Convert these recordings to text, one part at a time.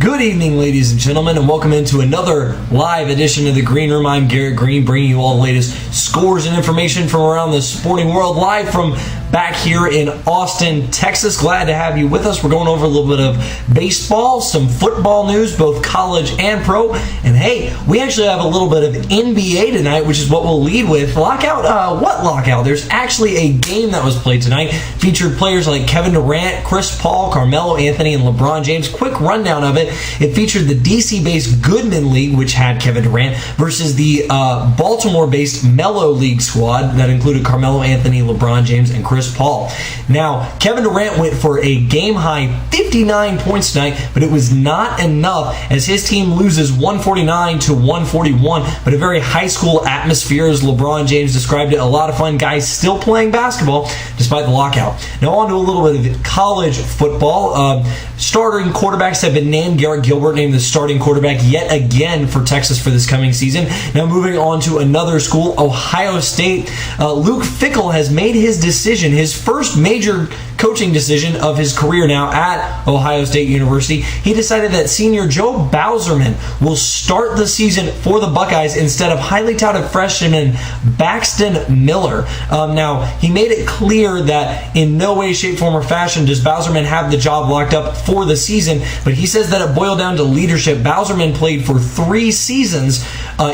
Good evening, ladies and gentlemen, and welcome into another live edition of the Greene Room. I'm Garrett Greene, bringing you all the latest scores and information from around the sporting world, live from back here in Austin, Texas. Glad to have you with us. We're going over a little bit of baseball, some football news, both college and pro. And hey, we actually have a little bit of NBA tonight, which is what we'll lead with. Lockout? What lockout? There's actually a game that was played tonight. Featured players like Kevin Durant, Chris Paul, Carmelo Anthony, and LeBron James. Quick rundown of it. It featured the DC-based Goodman League, which had Kevin Durant, versus the Baltimore-based Melo League squad that included Carmelo Anthony, LeBron James, and Chris Paul. Now, Kevin Durant went for a game-high 59 points tonight, but it was not enough as his team loses 149 to 141, but a very high school atmosphere, as LeBron James described it. A lot of fun, guys still playing basketball despite the lockout. Now on to a little bit of college football. Starting quarterbacks have been named. Garrett Gilbert named the starting quarterback yet again for Texas for this coming season. Now moving on to another school, Ohio State. Luke Fickell has made his decision, his first major coaching decision of his career now at Ohio State University. He decided that senior Joe Bauserman will start the season for the Buckeyes instead of highly touted freshman Baxton Miller. Now, he made it clear that in no way, shape, form, or fashion does Bauserman have the job locked up for the season, but he says that it boiled down to leadership. Bauserman played for 3 seasons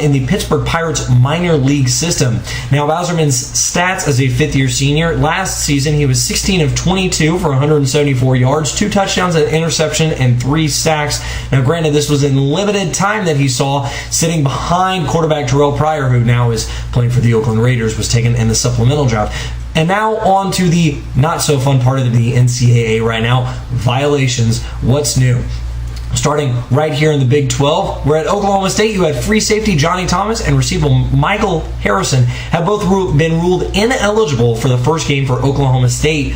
in the Pittsburgh Pirates minor league system. Now, Bauserman's stats as a fifth-year senior, last season he was 16 of 22 for 174 yards, 2 touchdowns, an interception, and 3 sacks. Now, granted, this was in limited time that he saw, sitting behind quarterback Terrell Pryor, who now is playing for the Oakland Raiders, was taken in the supplemental draft. And now on to the not-so-fun part of the NCAA right now, violations. What's new? Starting right here in the Big 12, where at Oklahoma State you had free safety Johnny Thomas and receiver Michael Harrison have both been ruled ineligible for the first game for Oklahoma State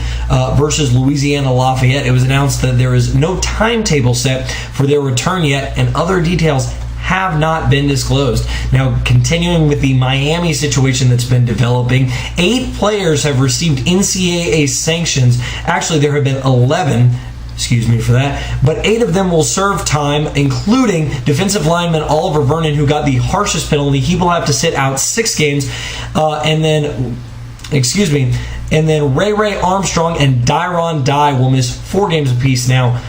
versus Louisiana Lafayette. It was announced that there is no timetable set for their return yet, and other details have not been disclosed. Now, continuing with the Miami situation that's been developing, 8 players have received NCAA sanctions. Actually, there have been 11. Excuse me for that. But 8 of them will serve time, including defensive lineman Oliver Vernon, who got the harshest penalty. He will have to sit out 6 games. And then Ray Armstrong and Dyron Dye will miss 4 games apiece. Now,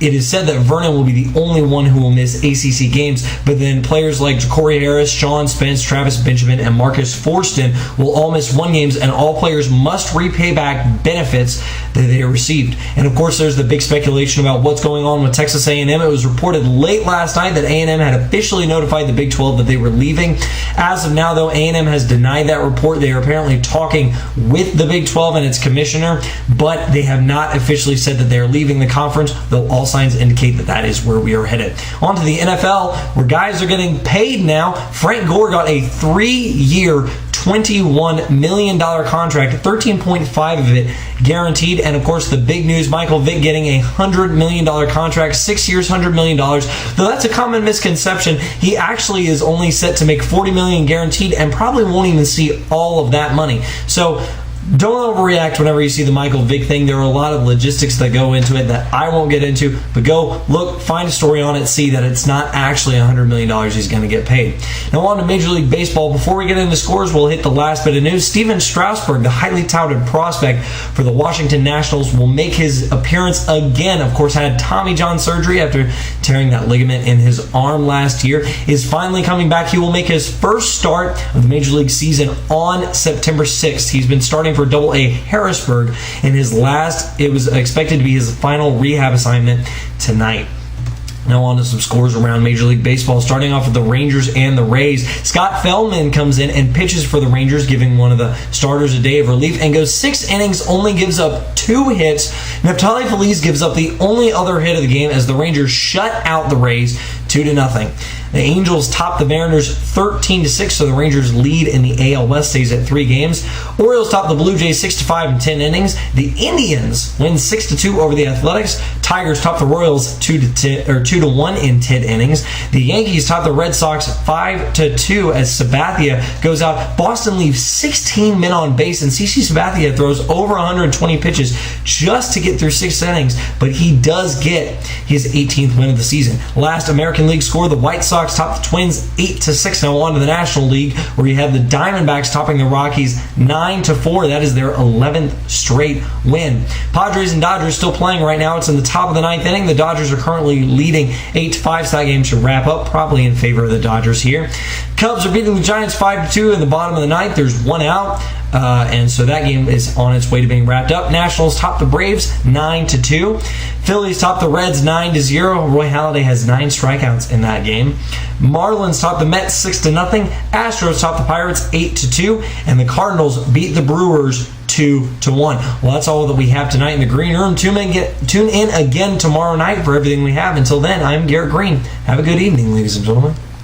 it is said that Vernon will be the only one who will miss ACC games, but then players like Ja'Cory Harris, Sean Spence, Travis Benjamin, and Marcus Forston will all miss 1 game, and all players must repay back benefits that they received. And of course, there's the big speculation about what's going on with Texas A&M. It was reported late last night that A&M had officially notified the Big 12 that they were leaving. As of now, though, A&M has denied that report. They are apparently talking with the Big 12 and its commissioner, but they have not officially said that they are leaving the conference, though all signs indicate that that is where we are headed. On to the NFL, where guys are getting paid now. Frank Gore got a 3-year, $21 million contract, 13.5 of it guaranteed. And of course, the big news, Michael Vick getting a $100 million contract, 6 years, $100 million. Though that's a common misconception. He actually is only set to make $40 million guaranteed and probably won't even see all of that money. So don't overreact whenever you see the Michael Vick thing. There are a lot of logistics that go into it that I won't get into, but go look, find a story on it, see that it's not actually $100 million he's going to get paid. Now on to Major League Baseball. Before we get into scores, we'll hit the last bit of news. Steven Strasburg, the highly touted prospect for the Washington Nationals, will make his appearance again. Of course, had Tommy John surgery after tearing that ligament in his arm last year. Is finally coming back. He will make his first start of the Major League season on September 6th. He's been starting for Double-A Harrisburg in his last, it was expected to be his final rehab assignment tonight. Now on to some scores around Major League Baseball, starting off with the Rangers and the Rays. Scott Feldman comes in and pitches for the Rangers, giving one of the starters a day of relief, and goes 6 innings, only gives up 2 hits. Neftali Feliz gives up the only other hit of the game as the Rangers shut out the Rays 2-0. The Angels top the Mariners 13-6, so the Rangers lead in the AL West, stays at 3 games. Orioles top the Blue Jays 6-5 in 10 innings. The Indians win 6-2 over the Athletics. Tigers top the Royals 2-1 in 10 innings. The Yankees top the Red Sox 5-2 as Sabathia goes out. Boston leaves 16 men on base, and CC Sabathia throws over 120 pitches just to get through 6 innings, but he does get his 18th win of the season. Last American League score, the White Sox top the Twins 8-6. Now on to the National League, where you have the Diamondbacks topping the Rockies 9-4. That is their 11th straight win. Padres and Dodgers still playing right now. It's in the top of the 9th inning. The Dodgers are currently leading 8-5, so that game should wrap up probably in favor of the Dodgers here. Cubs are beating the Giants 5-2 in the bottom of the 9th. There's 1 out. And so that game is on its way to being wrapped up. Nationals top the Braves 9-2. Phillies top the Reds 9-0. Roy Halladay has 9 strikeouts in that game. Marlins top the Mets 6-0. Astros top the Pirates 8-2. And the Cardinals beat the Brewers 2-1. Well, that's all that we have tonight in the Greene Room. Tune in again tomorrow night for everything we have. Until then, I'm Garrett Greene. Have a good evening, ladies and gentlemen.